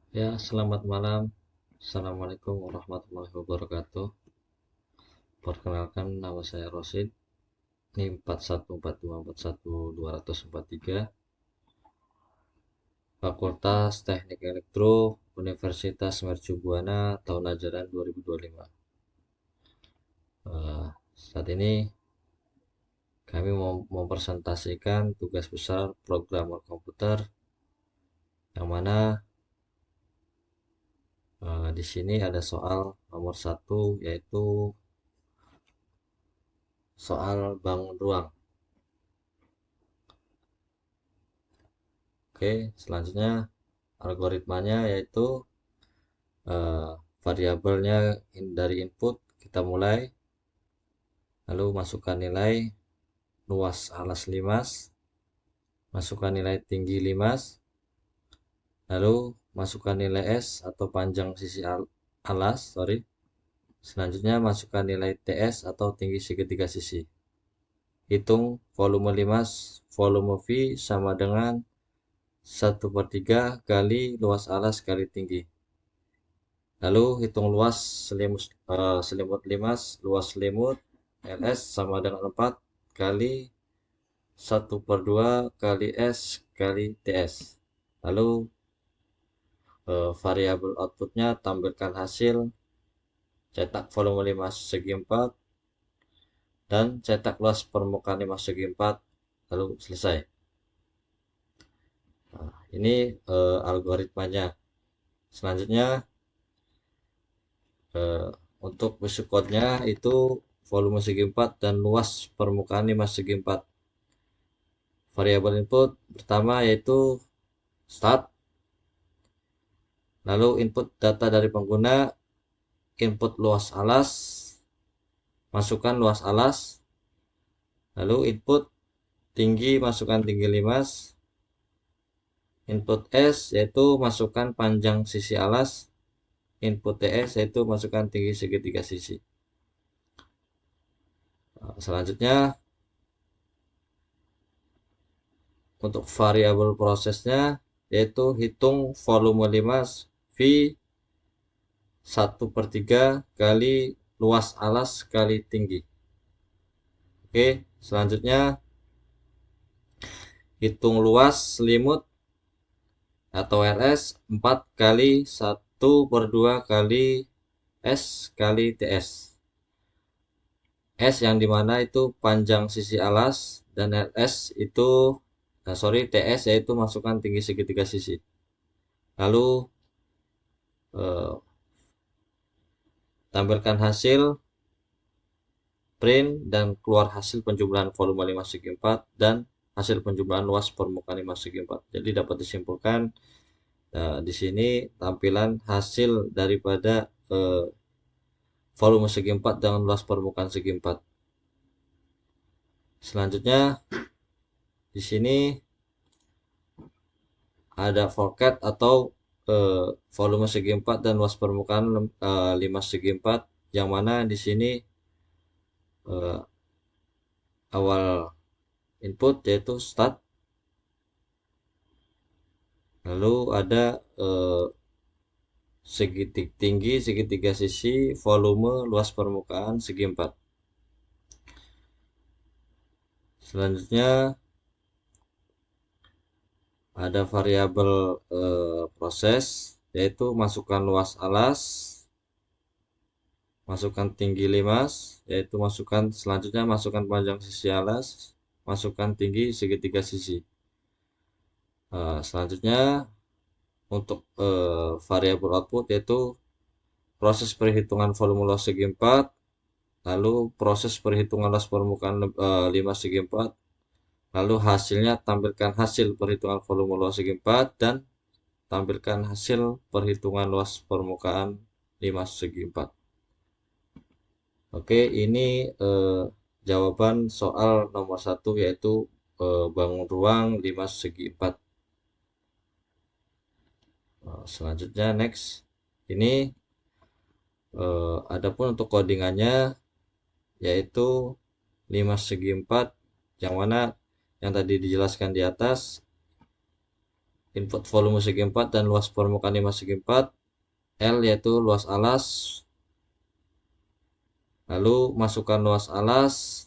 Ya, selamat malam. Assalamualaikum warahmatullahi wabarakatuh. Perkenalkan, nama saya Rosid. Ini 414241 243, Fakultas Teknik Elektro, Universitas Mercu Buana, tahun ajaran 2025. Saat ini kami mau mempresentasikan tugas besar programmer komputer, yang mana di sini ada soal nomor satu, yaitu soal bangun ruang. Oke, selanjutnya algoritmanya yaitu eh, variabelnya dari input kita mulai, lalu masukkan nilai luas alas limas, masukkan nilai tinggi limas, lalu masukkan nilai S atau panjang sisi alas, sorry. Selanjutnya masukkan nilai TS atau tinggi segitiga sisi. Hitung volume limas, volume V sama dengan 1/3 kali luas alas kali tinggi. Lalu hitung luas selimut limas, luas selimut LS sama dengan 4 kali 1/2 kali S kali TS. Lalu variabel outputnya tampilkan hasil, cetak volume limas segi 4 dan cetak luas permukaan limas segi 4, lalu selesai. Nah, ini algoritmanya. Selanjutnya eh, untuk basic code-nya itu volume segi 4 dan luas permukaan limas segi 4. Variabel input pertama yaitu start, lalu input data dari pengguna, input luas alas, masukkan luas alas, lalu input tinggi, masukkan tinggi limas, input S yaitu masukkan panjang sisi alas, input TS yaitu masukkan tinggi segitiga sisi. Selanjutnya untuk variabel prosesnya yaitu hitung volume limas V 1/3 kali luas alas kali tinggi. Oke, selanjutnya hitung luas selimut atau RS 4 kali 1/2 kali S kali TS. S yang dimana itu panjang sisi alas, dan RS itu TS yaitu masukkan tinggi segitiga sisi. Lalu eh, tampilkan hasil, print dan keluar hasil penjumlahan volume 5 segi 4 dan hasil penjumlahan luas permukaan 5 segi 4. Jadi dapat disimpulkan di sini tampilan hasil daripada volume segi 4 dengan luas permukaan segi 4. Selanjutnya di sini ada forecast atau volume segi 4 dan luas permukaan 5 segi 4, yang mana di sini eh, awal input yaitu start, lalu ada tinggi segitiga sisi, volume, luas permukaan segi 4. Selanjutnya ada variabel proses yaitu masukkan luas alas, masukkan tinggi limas, yaitu selanjutnya masukkan panjang sisi alas, masukkan tinggi segitiga sisi. Selanjutnya untuk variabel output yaitu proses perhitungan volume luas segi 4, lalu proses perhitungan luas permukaan 5 segi 4, lalu hasilnya tampilkan hasil perhitungan volume luas segi 4 dan tampilkan hasil perhitungan luas permukaan 5 segi 4. Oke, ini jawaban soal nomor satu, yaitu bangun ruang 5 segi 4. Selanjutnya next. Ini adapun untuk codingannya yaitu 5 segi 4, yang mana yang tadi dijelaskan di atas input volume segi 4 dan luas permukaan 5 segi 4, L yaitu luas alas, lalu masukkan luas alas,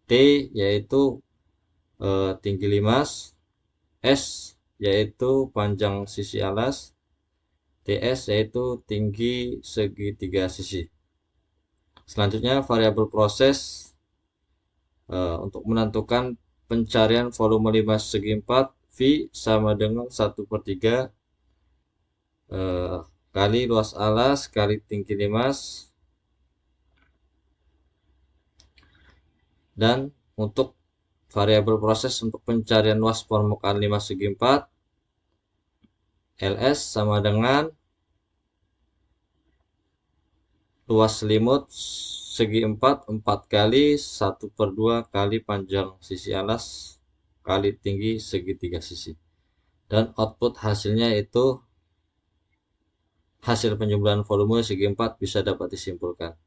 T yaitu tinggi limas, S yaitu panjang sisi alas, TS yaitu tinggi segitiga sisi. Selanjutnya variabel proses untuk menentukan pencarian volume 5 segi 4, V sama dengan 1/3 kali luas alas kali tinggi limas. Dan untuk variabel proses untuk pencarian luas permukaan 5 segi 4, LS sama dengan luas selimut segi 4, 4 kali 1/2 kali panjang sisi alas kali tinggi segitiga sisi. Dan output hasilnya itu hasil penjumlahan volume segi 4 bisa dapat disimpulkan.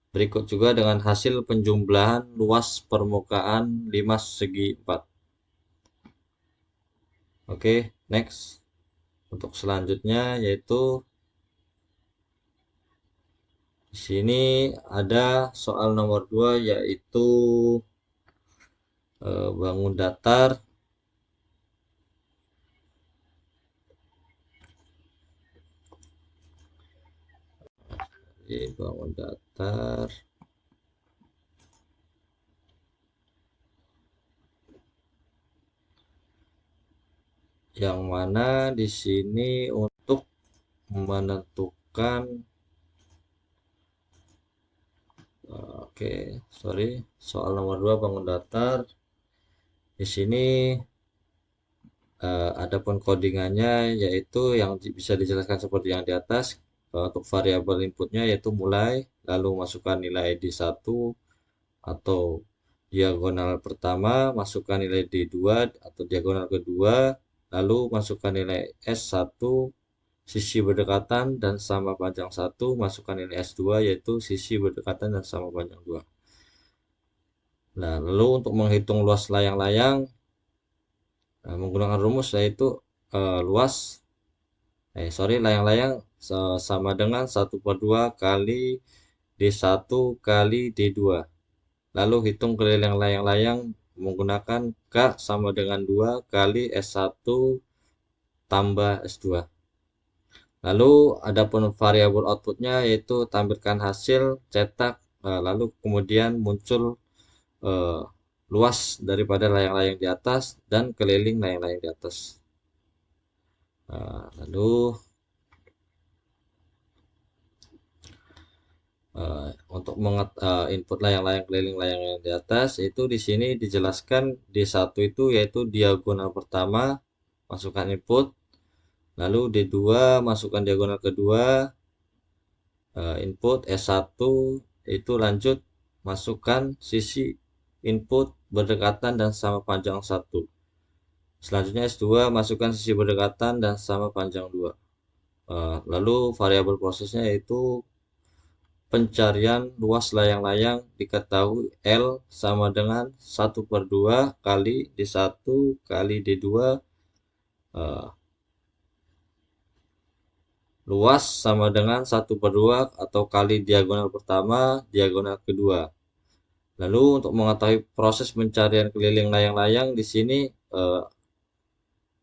Berikut juga dengan hasil penjumlahan luas permukaan 5 segi 4. Oke, next. Untuk selanjutnya yaitu di sini ada soal nomor 2 yaitu bangun datar. Bangun datar. Yang mana di sini untuk menentukan soal nomor 2 bangun datar. Di sini adapun codingannya yaitu yang bisa dijelaskan seperti yang di atas. Untuk variabel inputnya yaitu mulai, lalu masukkan nilai D1 atau diagonal pertama, masukkan nilai D2 atau diagonal kedua, lalu masukkan nilai S1 sisi berdekatan dan sama panjang 1, masukkan nilai S2 yaitu sisi berdekatan dan sama panjang 2. Nah, lalu untuk menghitung luas layang-layang menggunakan rumus yaitu layang-layang sama dengan 1/2 kali D1 kali D2. Lalu hitung keliling layang-layang menggunakan K sama dengan 2 kali S1 tambah S2. Lalu adapun variabel outputnya yaitu tampilkan hasil, cetak, lalu kemudian muncul luas daripada layang-layang di atas dan keliling layang-layang di atas. Lalu untuk input layang-layang keliling layang-layang di atas itu di sini dijelaskan D1 itu yaitu diagonal pertama, masukkan input, lalu D2 masukkan diagonal kedua, input S1 itu lanjut masukkan sisi input berdekatan dan sama panjang 1. Selanjutnya S2 masukkan sisi berdekatan dan sama panjang 2. Lalu variabel prosesnya yaitu pencarian luas layang-layang diketahui L sama dengan 1/2 kali D1 kali D2, luas sama dengan 1/2 atau kali diagonal pertama diagonal kedua. Lalu untuk mengetahui proses pencarian keliling layang-layang di sini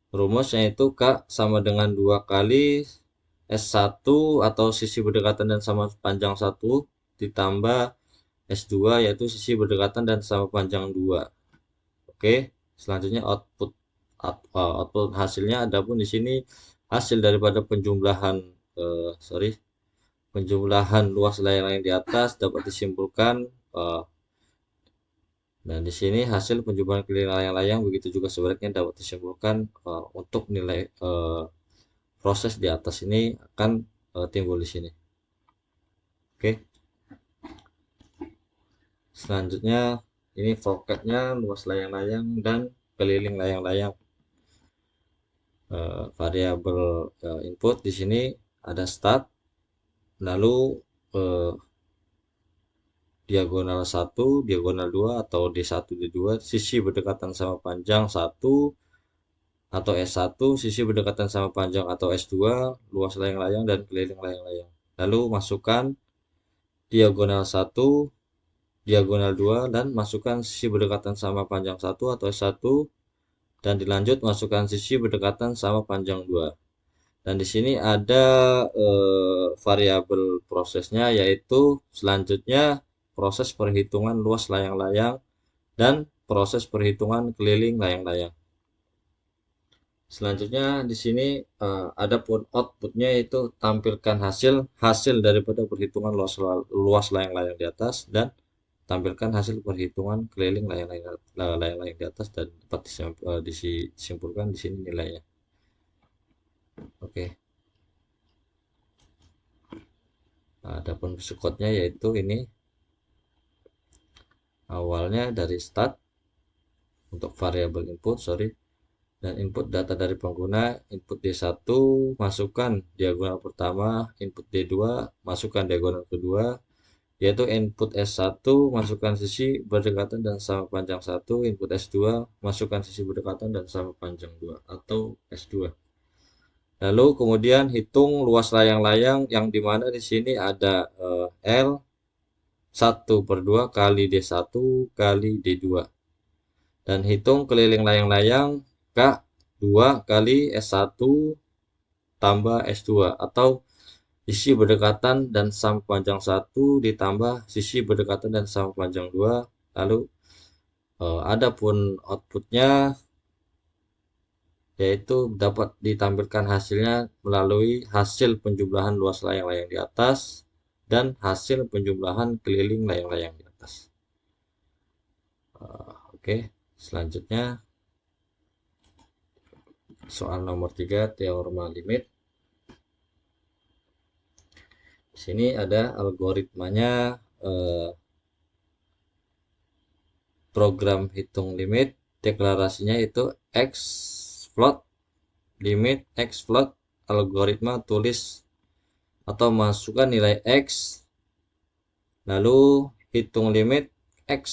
rumusnya itu K sama dengan 2 kali S1 atau sisi berdekatan dan sama panjang 1 ditambah S2 yaitu sisi berdekatan dan sama panjang 2. Oke, selanjutnya output hasilnya adapun di sini hasil daripada penjumlahan luas layang-layang di atas dapat disimpulkan. Dan di sini hasil penjumlahan keliling layang-layang begitu juga sebaliknya dapat disimpulkan untuk nilai proses di atas ini akan timbul di sini. Oke. Selanjutnya ini forecastnya luas layang-layang dan keliling layang-layang. Variabel input di sini ada start, lalu diagonal 1, diagonal 2 atau D1 D2 sisi berdekatan sama panjang 1, atau S1 sisi berdekatan sama panjang, atau S2 luas layang-layang dan keliling layang-layang. Lalu masukkan diagonal 1, diagonal 2, dan masukkan sisi berdekatan sama panjang 1 atau S1, dan dilanjut masukkan sisi berdekatan sama panjang 2. Dan di sini ada variabel prosesnya, yaitu selanjutnya proses perhitungan luas layang-layang dan proses perhitungan keliling layang-layang. Selanjutnya di sini ada pun outputnya, yaitu tampilkan hasil daripada perhitungan luas layang-layang di atas, dan tampilkan hasil perhitungan keliling layang-layang di atas, dan dapat disimpulkan di sini nilainya. Oke. Nah, adapun code-nya yaitu ini awalnya dari start untuk variabel input, dan input data dari pengguna. Input D1 masukkan diagonal pertama, input D2 masukkan diagonal kedua, yaitu input S1 masukkan sisi berdekatan dan sama panjang 1, input S2 masukkan sisi berdekatan dan sama panjang 2 atau S2. Lalu kemudian hitung luas layang-layang, yang dimana di sini ada L 1/2 kali D1 kali D2, dan hitung keliling layang-layang K 2 kali S1 tambah S2, atau sisi berdekatan dan sama panjang 1 ditambah sisi berdekatan dan sama panjang 2. Lalu adapun outputnya yaitu dapat ditampilkan hasilnya melalui hasil penjumlahan luas layang-layang di atas dan hasil penjumlahan keliling layang-layang di atas. Oke, selanjutnya soal nomor 3, teorema limit. Di sini ada algoritmanya, program hitung limit. Deklarasinya itu x float limit x float algoritma tulis atau masukkan nilai x, lalu hitung limit x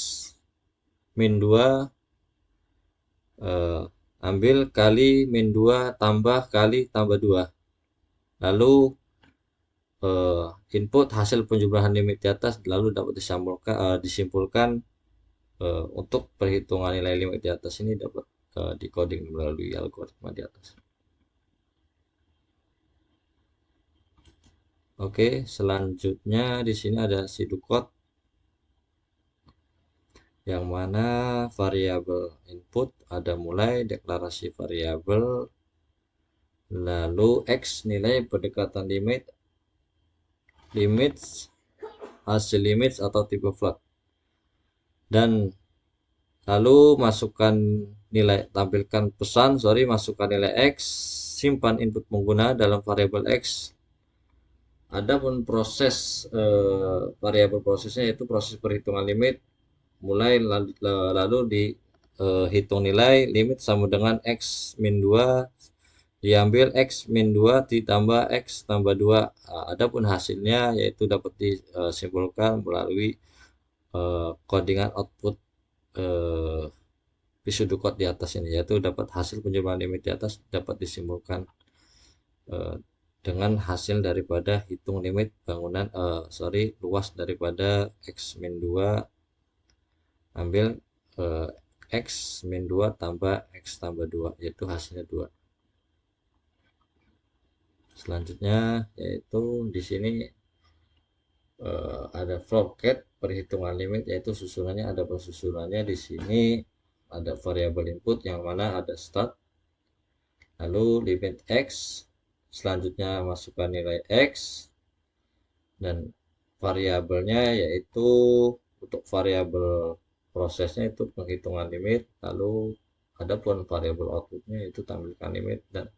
min 2 ambil kali min 2 tambah kali tambah 2, lalu input hasil penjumlahan limit di atas, lalu dapat disimpulkan untuk perhitungan nilai limit di atas ini dapat decoding melalui algoritma di atas. Oke, selanjutnya di sini ada pseudocode, yang mana variabel input ada mulai deklarasi variabel, lalu x nilai pendekatan limit, hasil limit atau tipe float, dan lalu masukkan nilai x, simpan input pengguna dalam variabel x. Adapun proses variabel prosesnya yaitu proses perhitungan limit, lalu dihitung nilai limit sama dengan x min 2, diambil x min 2 ditambah x tambah 2. Adapun hasilnya yaitu dapat disimpulkan melalui codingan output pseudocode di atas ini, yaitu dapat hasil penjumlahan limit di atas dapat disimpulkan dengan hasil daripada hitung limit luas daripada x min 2 ambil x min 2 tambah x tambah 2, yaitu hasilnya 2. Selanjutnya yaitu di sini ada floorcat perhitungan limit, yaitu susunannya di sini ada variabel input yang mana ada start, lalu limit x, selanjutnya masukkan nilai x, dan variabelnya yaitu untuk variabel prosesnya itu penghitungan limit, lalu adapun variabel outputnya itu tampilkan limit dan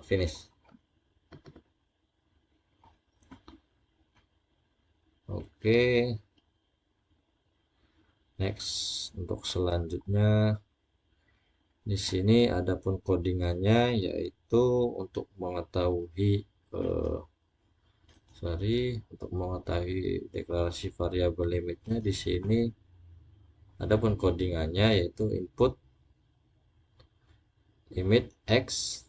finish. Oke, next untuk selanjutnya di sini adapun codingannya, yaitu untuk mengetahui deklarasi variabel limitnya. Di sini adapun codingannya yaitu input limit X